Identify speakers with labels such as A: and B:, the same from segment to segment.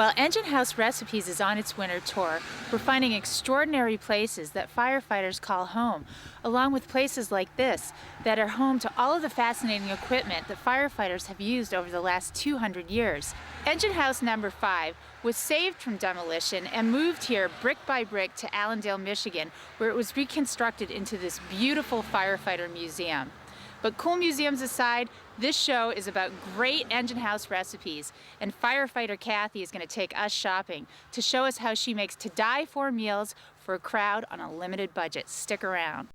A: While Engine House Recipes is on its winter tour, we're finding extraordinary places that firefighters call home, along with places like this that are home to all of the fascinating equipment that firefighters have used over the last 200 years. Engine House number 5 was saved from demolition and moved here brick by brick to Allendale, Michigan, where it was reconstructed into this beautiful firefighter museum. But cool museums aside, this show is about great Engine House recipes, and firefighter Kathy is going to take us shopping to show us how she makes to-die-for meals for a crowd on a limited budget. Stick around.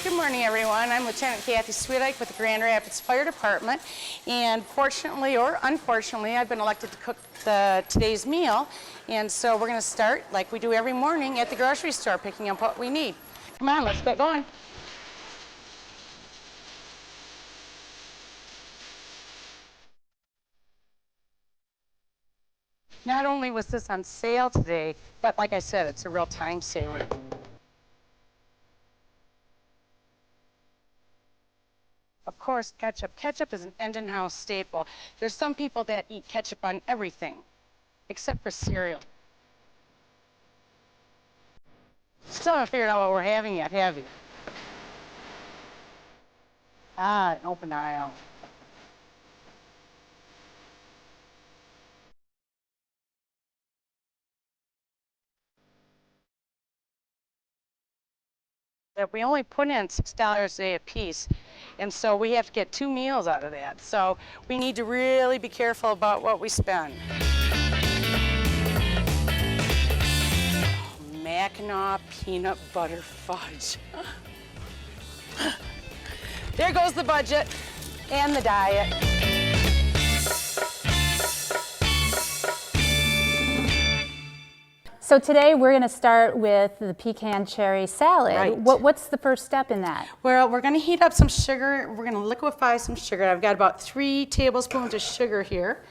B: Good morning, everyone. I'm Lieutenant Kathy Sweedyk with the Grand Rapids Fire Department, and fortunately or unfortunately, I've been elected to cook today's meal, and so we're going to start like we do every morning at the grocery store, picking up what we need. Come on, let's get going. Not only was this on sale today, but like I said, it's a real time saver. Of course, ketchup. Ketchup is an Engine House staple. There's some people that eat ketchup on everything, except for cereal. Still haven't figured out what we're having yet, have you? Ah, an open aisle. That we only put in $6 a day a piece, and so we have to get 2 meals out of that. So we need to really be careful about what we spend. Mackinac peanut butter fudge. There goes the budget and the diet.
A: So today we're going to start with the pecan cherry salad.
B: Right.
A: What's the first step in that?
B: Well, we're going to heat up some sugar. We're going to liquefy some sugar. I've got about 3 tablespoons of sugar here.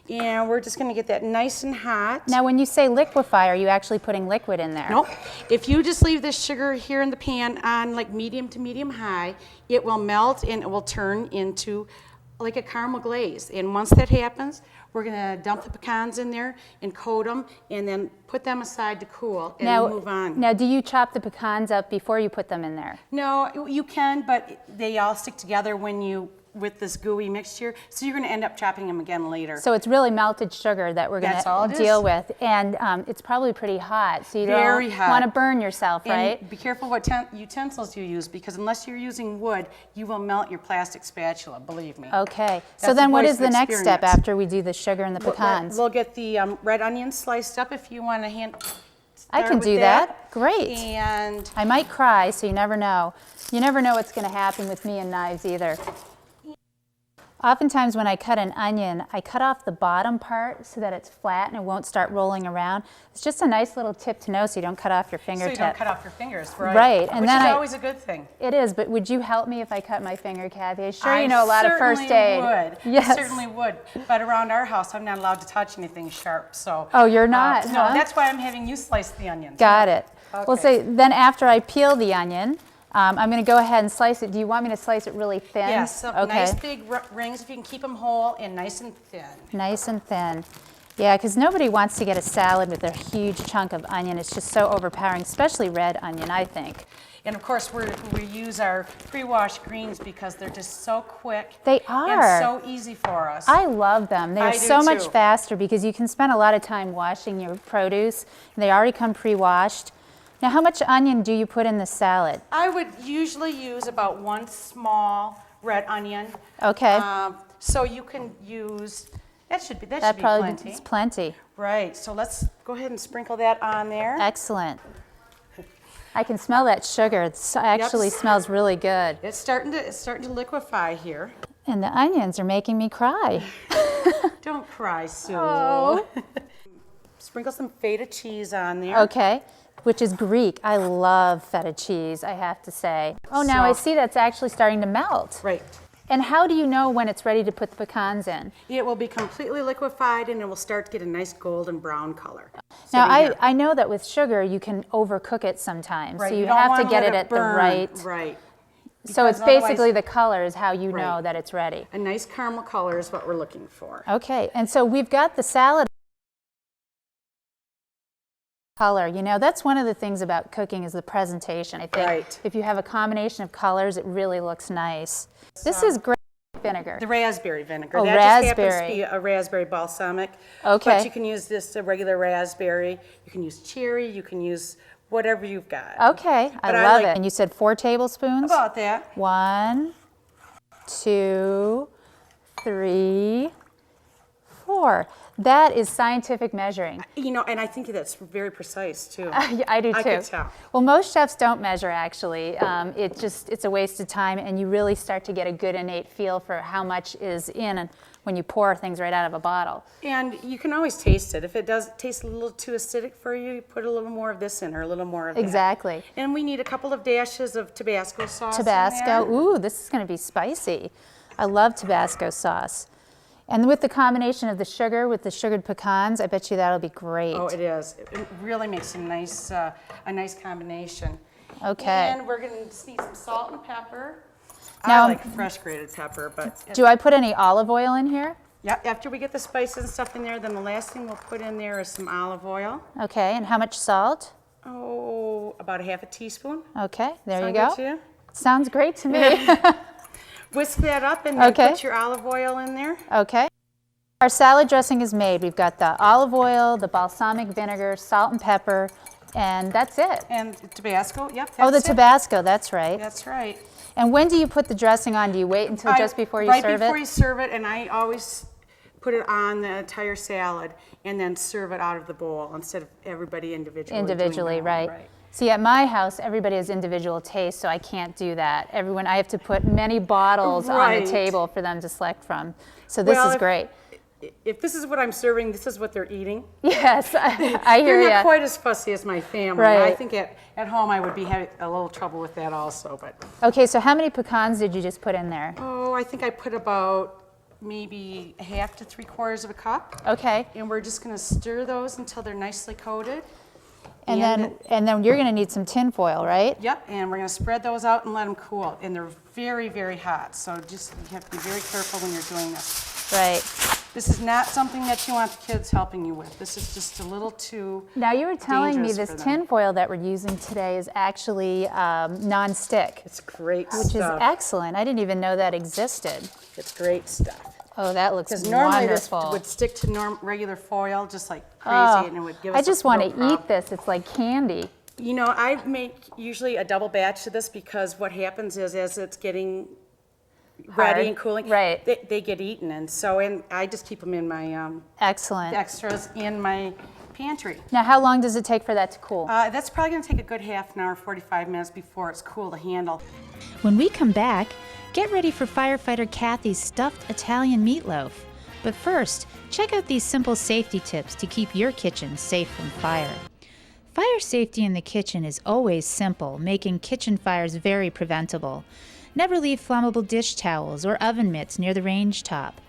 B: And we're just going to get that nice and hot.
A: Now when you say liquefy, are you actually putting liquid in there?
B: Nope. If you just leave this sugar here in the pan on like medium to medium high, it will melt and it will turn into like a caramel glaze. And once that happens, we're going to dump the pecans in there and coat them and then put them aside to cool and move on.
A: Now, do you chop the pecans up before you put them in there?
B: No, you can, but they all stick together with this gooey mixture, so you're going to end up chopping them again later.
A: So it's really melted sugar that we're going to deal with, and it's probably pretty hot, so you don't want to burn yourself, right?
B: And be careful what utensils you use, because unless you're using wood, you will melt your plastic spatula, believe me.
A: Okay, so then what is the next step after we do the sugar and the pecans?
B: We'll get the red onions sliced up if you want to
A: I can do that. Great.
B: And
A: I might cry, so you never know. You never know what's going to happen with me and knives either. Oftentimes when I cut an onion, I cut off the bottom part so that it's flat and it won't start rolling around. It's just a nice little tip to know so you don't cut off your fingertip.
B: So you don't cut off your fingers, right?
A: Right. And
B: Which is always a good thing.
A: It is, but would you help me if I cut my finger, Kathy? I'm sure you know a lot of first aid.
B: I certainly would. But around our house, I'm not allowed to touch anything sharp. So.
A: Oh, you're not?
B: No, that's why I'm having you slice the onions.
A: Got it.
B: Okay.
A: Well, then after I peel the onion, I'm going to go ahead and slice it. Do you want me to slice it really thin?
B: Yes,
A: okay.
B: Nice big rings if you can keep them whole and nice and thin.
A: Nice and thin. Yeah, because nobody wants to get a salad with a huge chunk of onion. It's just so overpowering, especially red onion, I think.
B: And of course, we use our pre-washed greens because they're just so quick.
A: They are.
B: And so easy for us.
A: I love them. They're so much
B: too.
A: faster because you can spend a lot of time washing your produce. They already come pre-washed. Now, how much onion do you put in the salad?
B: I would usually use about 1 small red onion.
A: Okay.
B: So you can use, that should be plenty.
A: That's plenty.
B: Right, so let's go ahead and sprinkle that on there.
A: Excellent. I can smell that sugar. It actually smells really good.
B: It's starting to liquefy here.
A: And the onions are making me cry.
B: Don't cry, Sue.
A: Oh.
B: sprinkle some feta cheese on there.
A: Okay, which is Greek. I love feta cheese, I have to say. Oh, now I see that's actually starting to melt.
B: Right.
A: And how do you know when it's ready to put the pecans in?
B: It will be completely liquefied and it will start to get a nice golden brown color.
A: Now, I know that with sugar you can overcook it sometimes,
B: Right.
A: so you have to get it at the right.
B: Right.
A: So it's basically the color is how you know that it's ready.
B: A nice caramel color is what we're looking for.
A: Okay, and so we've got the salad color. You know, that's one of the things about cooking is the presentation. I think if you have a combination of colors, it really looks nice. This is great vinegar.
B: The raspberry vinegar.
A: Oh,
B: that
A: raspberry.
B: just happens to be a raspberry balsamic.
A: Okay.
B: But you can use this a regular raspberry. You can use cherry. You can use whatever you've got.
A: Okay, I love it. And you said 4 tablespoons?
B: About that.
A: 1, 2, 3, 4. That is scientific measuring.
B: You know, and I think that's very precise too.
A: I do too.
B: I could tell.
A: Well, most chefs don't measure actually. It's a waste of time, and you really start to get a good innate feel for how much is in when you pour things right out of a bottle.
B: And you can always taste it. If it does taste a little too acidic for you, you put a little more of this in or a little more of that.
A: Exactly.
B: And we need a couple of dashes of Tabasco sauce.
A: Tabasco.
B: In there.
A: Ooh, this is going to be spicy. I love Tabasco sauce. And with the combination of the sugar with the sugared pecans, I bet you that'll be great.
B: Oh, it is. It really makes a nice combination.
A: Okay.
B: And we're going to just need some salt and pepper.
A: Now,
B: I like fresh grated pepper, but
A: do I put any olive oil in here?
B: yeah. After we get the spices and stuff in there, then the last thing we'll put in there is some olive oil.
A: Okay. And how much salt?
B: Oh, about a half a teaspoon.
A: Okay. There you
B: Sound good
A: go.
B: to you?
A: Sounds great to me.
B: Whisk that up and then put your olive oil in there.
A: Okay. Our salad dressing is made. We've got the olive oil, the balsamic vinegar, salt and pepper, and that's it.
B: And Tabasco, yep, that's
A: Oh, the
B: it.
A: Tabasco, that's right.
B: That's right.
A: And when do you put the dressing on? Do you wait until just before you serve it?
B: Right before you serve it, and I always put it on the entire salad and then serve it out of the bowl instead of everybody individually.
A: Individually, right. See, at my house, everybody has individual tastes, so I can't do that. I have to put many bottles on the table for them to select from. So this is great.
B: If this is what I'm serving, this is what they're eating.
A: Yes, I hear you.
B: They're not quite as fussy as my family.
A: Right.
B: I think at home I would be having a little trouble with that also. But
A: okay, so how many pecans did you just put in there?
B: oh, I think I put about maybe 1/2 to 3/4 of a cup.
A: Okay.
B: And we're just going to stir those until they're nicely coated.
A: And then you're going to need some tin foil, right?
B: Yep, and we're going to spread those out and let them cool. And they're very, very hot, so just you have to be very careful when you're doing this.
A: Right.
B: This is not something that you want the kids helping you with. This is just a little too
A: Now you were telling me
B: dangerous
A: this
B: for them.
A: tin foil that we're using today is actually non-stick,
B: It's great
A: which is
B: stuff.
A: excellent. I didn't even know that existed.
B: It's great stuff.
A: Oh, that looks
B: Because
A: wonderful.
B: normally this would stick to regular foil just like crazy, and it would give us
A: I just want to
B: real problem.
A: eat this. It's like candy.
B: You know, I make usually a double batch of this because what happens is as it's getting ready and cooling,
A: Right.
B: they get eaten. And I just keep them in my
A: Excellent.
B: extras in my pantry.
A: Now, how long does it take for that to cool?
B: That's probably going to take a good half an hour, 45 minutes before it's cool to handle.
A: When we come back, get ready for firefighter Kathy's stuffed Italian meatloaf. But first, check out these simple safety tips to keep your kitchen safe from fire. Fire safety in the kitchen is always simple, making kitchen fires very preventable. Never leave flammable dish towels or oven mitts near the range top.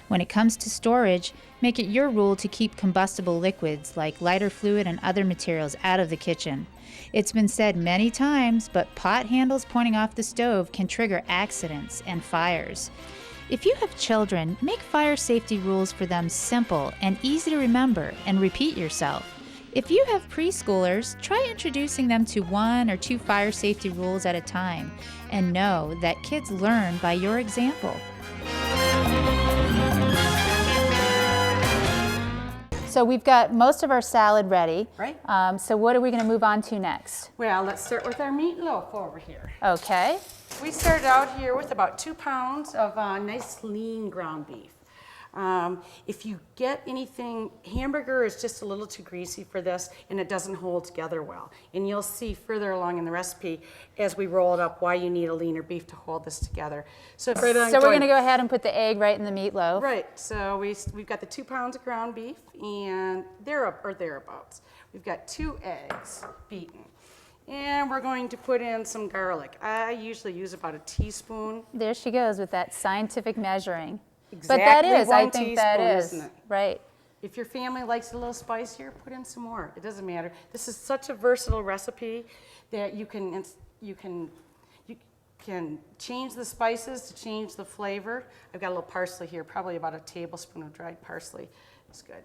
A: When it comes to storage, make it your rule to keep combustible liquids like lighter fluid and other materials out of the kitchen. It's been said many times, but pot handles pointing off the stove can trigger accidents and fires. If you have children, make fire safety rules for them simple and easy to remember and repeat yourself. If you have preschoolers, try introducing them to 1 or 2 fire safety rules at a time, and know that kids learn by your example. So we've got most of our salad ready.
B: Right.
A: So what are we going to move on to next?
B: Well, let's start with our meatloaf over here.
A: Okay.
B: We started out here with about 2 pounds of nice lean ground beef. If you get anything, hamburger is just a little too greasy for this, and it doesn't hold together well. And you'll see further along in the recipe as we roll it up why you need a leaner beef to hold this together. So
A: So we're going to go ahead and put the egg right in the meatloaf.
B: Right. So we've got the 2 pounds of ground beef, and thereabouts. We've got 2 eggs beaten. And we're going to put in some garlic. I usually use about a teaspoon.
A: There she goes with that scientific measuring.
B: Exactly.
A: But that is, I
B: 1
A: think that
B: teaspoon,
A: is.
B: isn't it?
A: Right.
B: If your family likes it a little spicier, put in some more. It doesn't matter. This is such a versatile recipe that you can change the spices to change the flavor. I've got a little parsley here, probably about a tablespoon of dried parsley. It's good.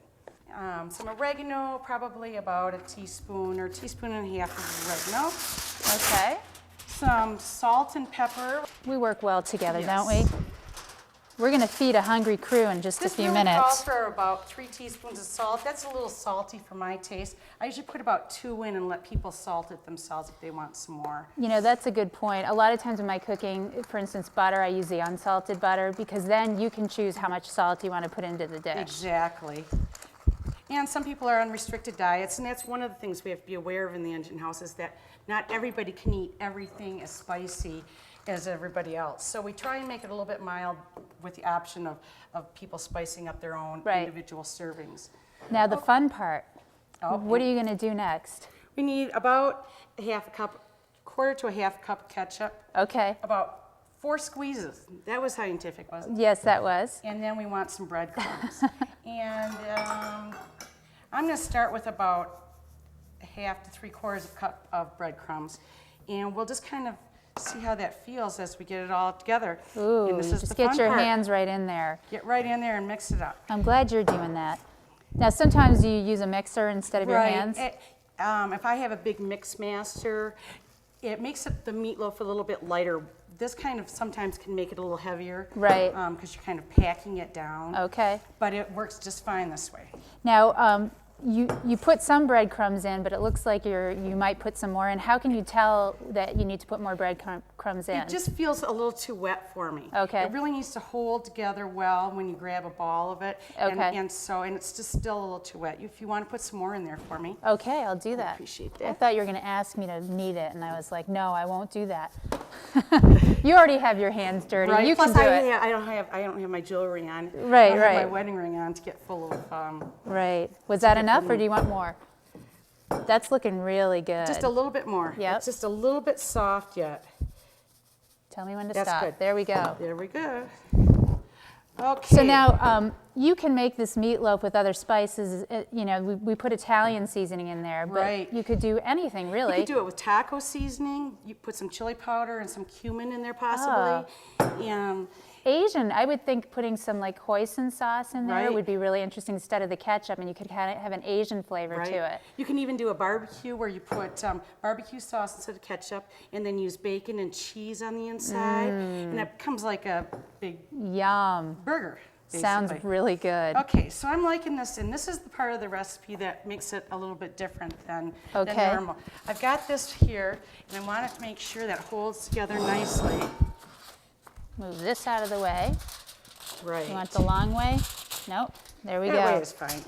B: Some oregano, probably about a teaspoon or a teaspoon and a half of oregano.
A: Okay.
B: Some salt and pepper.
A: We work well together,
B: Yes.
A: don't we? We're going to feed a hungry crew in just a few
B: This really calls
A: minutes.
B: for about 3 teaspoons of salt. That's a little salty for my taste. I usually put about 2 in and let people salt it themselves if they want some more.
A: You know, that's a good point. A lot of times in my cooking, for instance, butter, I use the unsalted butter because then you can choose how much salt you want to put into the dish.
B: Exactly. And some people are on restricted diets, and that's one of the things we have to be aware of in the engine house is that not everybody can eat everything as spicy as everybody else. So we try and make it a little bit mild with the option of people spicing up their own
A: Right.
B: individual servings.
A: Now the fun part.
B: Oh,
A: What are you going to do next?
B: We need about quarter to a half cup of ketchup,
A: Okay.
B: about 4 squeezes. That was scientific, wasn't it?
A: Yes, that was.
B: And then we want some breadcrumbs. And I'm going to start with about a half to 3/4 cup of breadcrumbs. And we'll just kind of see how that feels as we get it all together.
A: Ooh,
B: And this is
A: just
B: the
A: get
B: fun
A: your
B: part.
A: hands right in there.
B: Get right in there and mix it up.
A: I'm glad you're doing that. Now, sometimes you use a mixer instead of your hands.
B: If I have a big mix master, it makes the meatloaf a little bit lighter. This kind of sometimes can make it a little heavier.
A: Right.
B: Because you're kind of packing it down.
A: Okay.
B: But it works just fine this way.
A: Now, you put some breadcrumbs in, but it looks like you might put some more in. How can you tell that you need to put more breadcrumbs in?
B: It just feels a little too wet for me.
A: Okay.
B: It really needs to hold together well when you grab a ball of it.
A: Okay.
B: And it's just still a little too wet. If you want to put some more in there for me.
A: Okay, I'll do that.
B: Appreciate
A: I
B: that.
A: thought you were going to ask me to knead it, and I was like, no, I won't do that. You already have your hands dirty.
B: Right.
A: You
B: Plus,
A: can do it.
B: I don't have my jewelry on.
A: Right,
B: I don't
A: right.
B: have my wedding ring on to get full of.
A: Right. Was that enough, or do you want more? That's looking really good.
B: Just a little bit more.
A: Yep.
B: It's just a little bit soft yet.
A: Tell me when to
B: That's
A: stop.
B: good.
A: There we go.
B: There we go. Okay.
A: So now you can make this meatloaf with other spices. You know, we put Italian seasoning in there, but
B: Right.
A: you could do anything really.
B: You could do it with taco seasoning. You put some chili powder and some cumin in there possibly. And
A: Asian, I would think putting some like hoisin sauce in there
B: Right.
A: would be really interesting instead of the ketchup, and you could kind of have an Asian flavor
B: right.
A: to it.
B: You can even do a barbecue where you put barbecue sauce instead of ketchup and then use bacon and cheese on the inside. And it becomes like a big
A: Yum.
B: burger.
A: Sounds
B: basically.
A: really good.
B: Okay, so I'm liking this, and this is the part of the recipe that makes it a little bit different than
A: Okay.
B: normal. I've got this here, and I want it to make sure that holds together nicely.
A: Move this out of the way.
B: Right.
A: You want the long way? Nope. There we
B: That
A: go.
B: way is fine.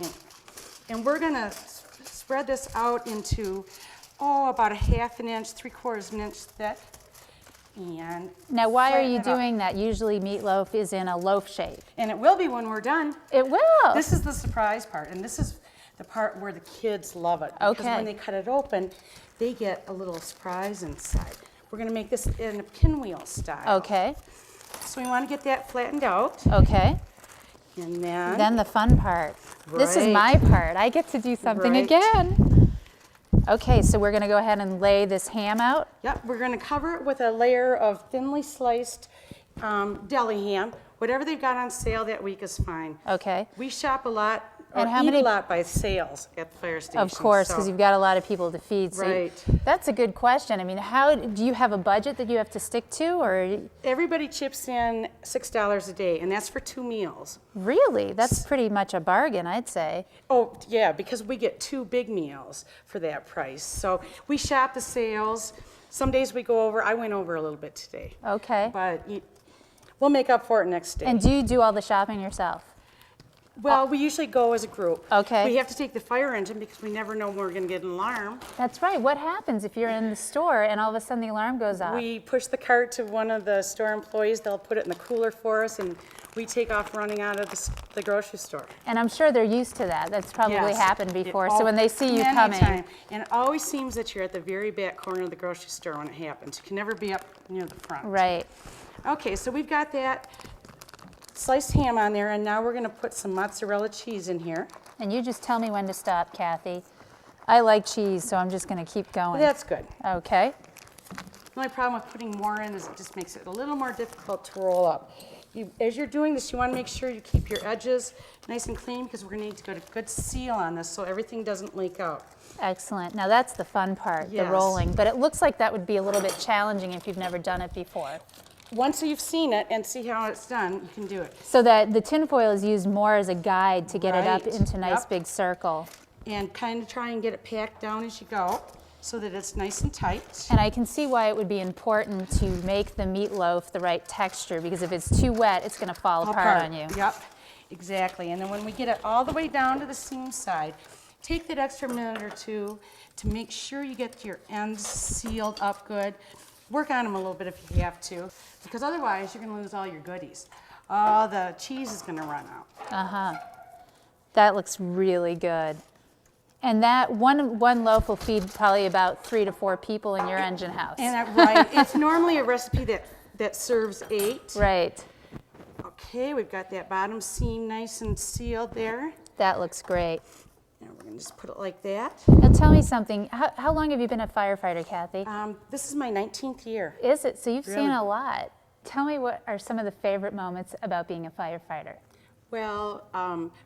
B: And we're going to spread this out into, about a 1/2 inch, 3/4 inch thick. And
A: Now, why are
B: flatten
A: you
B: it up.
A: doing that? Usually meatloaf is in a loaf shape.
B: And it will be when we're done.
A: It will.
B: This is the surprise part, and this is the part where the kids love it. Because
A: Okay.
B: when they cut it open, they get a little surprise inside. We're going to make this in a pinwheel style.
A: Okay.
B: So we want to get that flattened out,
A: Okay.
B: and then,
A: Then the fun part. This is
B: Right.
A: my part. I get to do something
B: Right.
A: again. Okay, so we're going to go ahead and lay this ham out.
B: yep, we're going to cover it with a layer of thinly sliced deli ham. Whatever they've got on sale that week is fine.
A: Okay.
B: We shop a lot, or
A: And how
B: eat
A: many-
B: a lot by sales at the fire station.
A: Of course, because
B: so-
A: you've got a lot of people to feed. So
B: Right.
A: that's a good question. I mean, how do you have a budget that you have to stick to, or
B: Everybody chips in $6 a day, and that's for 2 meals.
A: really? That's pretty much a bargain, I'd say.
B: Oh, yeah, because we get 2 big meals for that price. So we shop the sales. Some days we go over. I went over a little bit today.
A: Okay.
B: But we'll make up for it next day.
A: And do you do all the shopping yourself?
B: Well, we usually go as a group.
A: Okay.
B: We have to take the fire engine because we never know when we're going to get an alarm.
A: That's right. What happens if you're in the store and all of a sudden the alarm goes off?
B: We push the cart to one of the store employees. They'll put it in the cooler for us, and we take off running out of the grocery store.
A: And I'm sure they're used to that. That's probably
B: Yes.
A: happened before. So when they see you
B: Many
A: coming.
B: time. And it always seems that you're at the very back corner of the grocery store when it happens. You can never be up near the front.
A: Right.
B: Okay, so we've got that sliced ham on there, and now we're going to put some mozzarella cheese in here.
A: And you just tell me when to stop, Kathy. I like cheese, so I'm just going to keep going.
B: That's good.
A: Okay.
B: The only problem with putting more in is it just makes it a little more difficult to roll up. As you're doing this, you want to make sure you keep your edges nice and clean because we're going to need to get a good seal on this so everything doesn't leak out.
A: Excellent. Now that's the fun part,
B: Yes.
A: the rolling. But it looks like that would be a little bit challenging if you've never done it before.
B: Once you've seen it and see how it's done, you can do it.
A: So that the tin foil is used more as a guide to get it up
B: Right.
A: into a nice
B: Yep.
A: big circle.
B: And kind of try and get it packed down as you go so that it's nice and tight.
A: And I can see why it would be important to make the meatloaf the right texture, because if it's too wet, it's going to fall apart on you.
B: Yep, exactly. And then when we get it all the way down to the seam side, take that extra minute or two to make sure you get your ends sealed up good. Work on them a little bit if you have to, because otherwise you're going to lose all your goodies. Oh, the cheese is going to run out.
A: Uh-huh. That looks really good. And that one loaf will feed probably about 3 to 4 people in your engine house.
B: And right, it's normally a recipe that serves 8.
A: Right.
B: Okay, we've got that bottom seam nice and sealed there.
A: That looks great.
B: Now we're going to just put it like that.
A: Now tell me something. How long have you been a firefighter, Kathy?
B: This is my 19th year.
A: Is it? So you've seen
B: Really?
A: a lot. Tell me, what are some of the favorite moments about being a firefighter?
B: Well,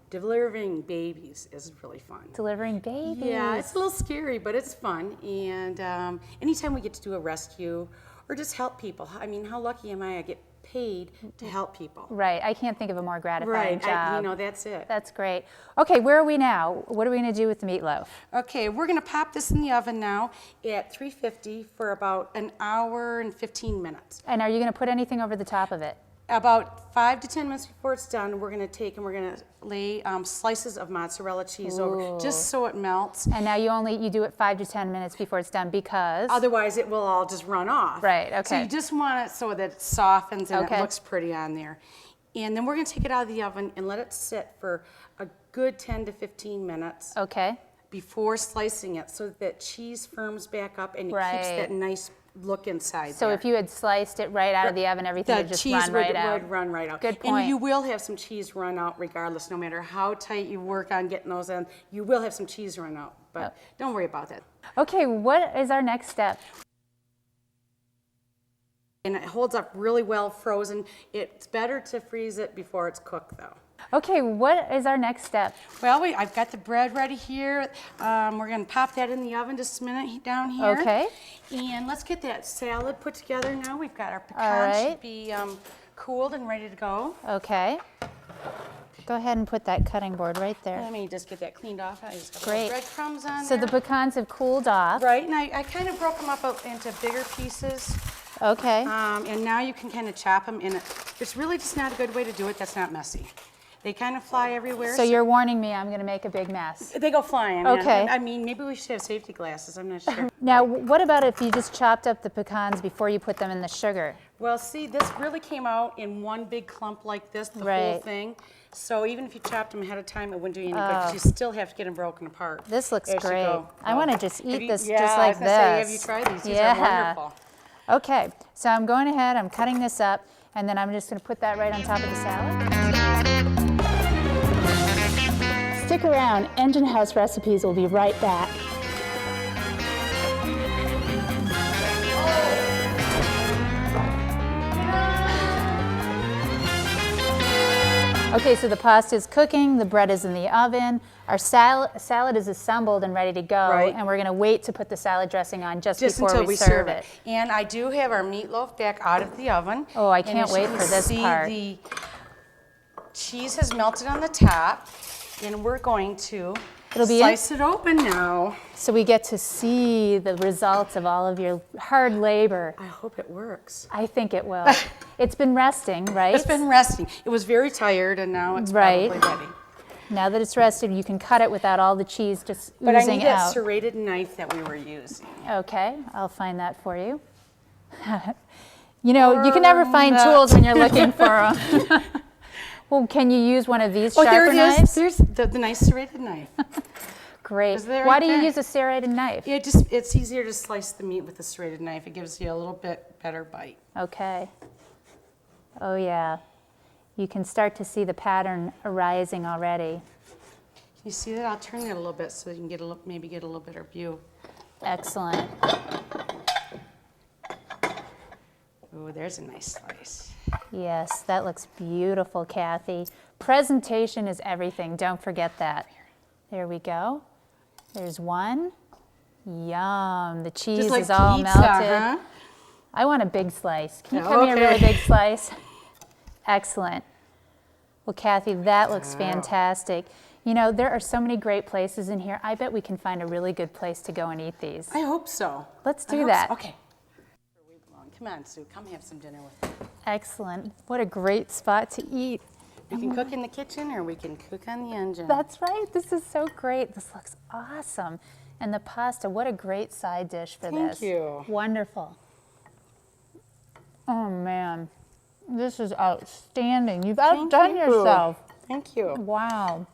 B: delivering babies is really fun.
A: Delivering babies.
B: Yeah, it's a little scary, but it's fun. And anytime we get to do a rescue or just help people, I mean, how lucky am I get paid to help people?
A: Right. I can't think of a more gratifying
B: Right,
A: job.
B: that's it.
A: That's great. Okay, where are we now? What are we going to do with the meatloaf?
B: Okay, we're going to pop this in the oven now at 350 for about an hour and 15 minutes.
A: And are you going to put anything over the top of it?
B: About 5 to 10 minutes before it's done, we're going to take and we're going to lay slices of mozzarella cheese over, just so it melts.
A: And now you do it 5 to 10 minutes before it's done because?
B: Otherwise, it will all just run off.
A: Right,
B: So
A: okay.
B: you just want it so that it softens and
A: Okay.
B: it looks pretty on there. And then we're going to take it out of the oven and let it sit for a good 10 to 15 minutes
A: Okay.
B: before slicing it so that cheese firms back up and it keeps
A: Right.
B: that nice look inside
A: So
B: there.
A: if you had sliced it right out of the oven, everything would just run right out.
B: would run right out.
A: Good point.
B: And you will have some cheese run out regardless, no matter how tight you work on getting those in, you will have some cheese run out. But don't worry about that.
A: Okay, what is our next step?
B: And it holds up really well frozen. It's better to freeze it before it's cooked though.
A: Okay, what is our next step?
B: Well, I've got the bread ready here. We're going to pop that in the oven just a minute down here.
A: Okay.
B: And let's get that salad put together now. We've got our pecans,
A: right.
B: should be cooled and ready to go.
A: Okay. Go ahead and put that cutting board right there.
B: Let me just get that cleaned off. I just got
A: Great.
B: breadcrumbs on
A: So
B: there.
A: the pecans have cooled off.
B: Right, and I kind of broke them up into bigger pieces.
A: Okay.
B: And now you can kind of chop them in. It's really just not a good way to do it. That's not messy. They kind of fly everywhere.
A: So you're warning me I'm going to make a big mess.
B: They go flying.
A: Okay.
B: I mean, maybe we should have safety glasses. I'm not sure.
A: Now, what about if you just chopped up the pecans before you put them in the sugar?
B: Well, see, this really came out in one big clump like this, the whole
A: Right.
B: thing. So even if you chopped them ahead of time, it wouldn't do you any good because you still have to get them broken apart.
A: This looks
B: as you
A: great.
B: go.
A: I want to just eat this
B: yeah,
A: just
B: I
A: like
B: was gonna say,
A: this.
B: have you tried these? These
A: Yeah.
B: are wonderful.
A: Okay, so I'm going ahead, I'm cutting this up, and then I'm just going to put that right on top of the salad. Stick around, Engine House Recipes will be right back. Okay, so the pasta is cooking, the bread is in the oven, our salad is assembled and ready to go,
B: Right.
A: and we're going to wait to put the salad dressing on just
B: Just
A: before
B: until
A: we serve it.
B: And I do have our meatloaf back out of the oven.
A: Oh, I
B: And
A: can't
B: as
A: wait
B: you can
A: for this
B: see,
A: part.
B: The cheese has melted on the top, and we're going to
A: It'll be
B: slice it open now.
A: So we get to see the results of all of your hard labor.
B: I hope it works.
A: I think it will. It's been resting, right?
B: It's been resting. It was very tired, and now it's
A: Right.
B: probably ready.
A: Now that it's rested, you can cut it without all the cheese just
B: But I
A: oozing
B: need that
A: out.
B: serrated knife that we were using.
A: Okay, I'll find that for you. You know, you can never find tools when you're looking for them. Well, can you use one of these sharper knives?
B: There's the nice serrated knife.
A: Great.
B: Is there
A: Why
B: right
A: do you
B: there?
A: use a serrated knife?
B: It's easier to slice the meat with a serrated knife. It gives you a little bit better bite.
A: Okay. Oh yeah. You can start to see the pattern arising already.
B: You see that? I'll turn it a little bit so you can get maybe get a little better view.
A: Excellent.
B: Oh, there's a nice slice.
A: Yes, that looks beautiful, Kathy. Presentation is everything. Don't forget that. There we go. There's one. Yum. The cheese
B: Just like
A: is all
B: pizza,
A: melted.
B: huh?
A: I want a big slice. Can you
B: Yeah,
A: cut me a really
B: okay.
A: big slice? Excellent. Well, Kathy, that looks fantastic. You know, there are so many great places in here. I bet we can find a really good place to go and eat these.
B: I hope so.
A: Let's
B: I
A: do
B: hope
A: that.
B: so. Okay. Come on, Sue. Come have some dinner with me.
A: Excellent. What a great spot to eat.
B: We can cook in the kitchen or we can cook on the engine.
A: That's right. This is so great. This looks awesome. And the pasta, what a great side dish for this.
B: Thank you.
A: Wonderful. Oh, man. This is outstanding. You've outdone yourself.
B: Thank you.
A: Wow.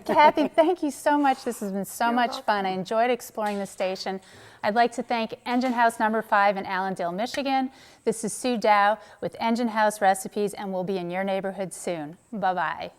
A: Kathy, thank you so much. This has been so much fun. I enjoyed exploring the station. I'd like to thank Engine House number 5 in Allendale, Michigan. This is Sue Dow with Engine House Recipes, and we'll be in your neighborhood soon. Bye-bye.